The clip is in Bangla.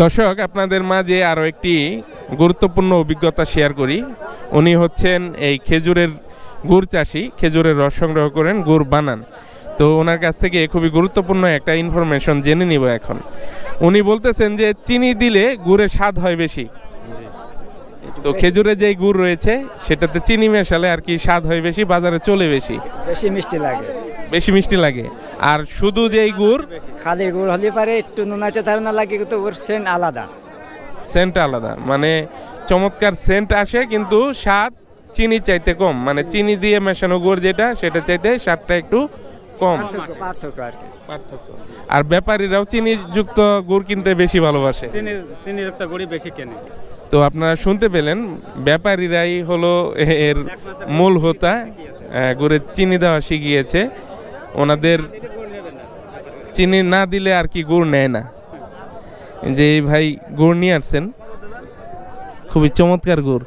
দর্শক, আপনাদের মাঝে আরও একটি গুরুত্বপূর্ণ অভিজ্ঞতা শেয়ার করি। উনি হচ্ছেন এই খেজুরের গুড় চাষি, খেজুরের রস সংগ্রহ করেন, গুড় বানান। তো ওনার কাছ থেকে খুবই গুরুত্বপূর্ণ একটা ইনফরমেশন জেনে নিব এখন। উনি বলতেছেন যে চিনি দিলে গুড়ের স্বাদ হয় বেশি। তো খেজুরে যেই গুড় রয়েছে সেটাতে চিনি মেশালে আর কি স্বাদ হয় বেশি, বাজারে চলে বেশি, বেশি মিষ্টি লাগে। বেশি মিষ্টি লাগে। আর শুধু যেই গুড়, খালি গুড় হলে পারে একটু নুনাটা ধারণা লাগে, কিন্তু ওর সেন্ট আলাদা। সেন্ট আলাদা, মানে চমৎকার সেন্ট আসে, কিন্তু স্বাদ চিনি চাইতে কম। মানে চিনি দিয়ে মেশানো গুড় যেটা, সেটা চাইতে স্বাদটা একটু কম, পার্থক্য আর কি। পার্থক্য। আর ব্যাপারীরাও চিনি যুক্ত গুড় কিনতে বেশি ভালোবাসে, চিনিযুক্ত গুড়ই বেশি কেনে। তো আপনারা শুনতে পেলেন, ব্যাপারীরাই হলো এর মূল হোতা। গুড়ে চিনি দেওয়া শিখিয়েছে। ওনাদের চিনি না দিলে আর কি গুড় নেয় না। যে এই ভাই গুড় নিয়ে আসছেন, খুবই চমৎকার গুড়।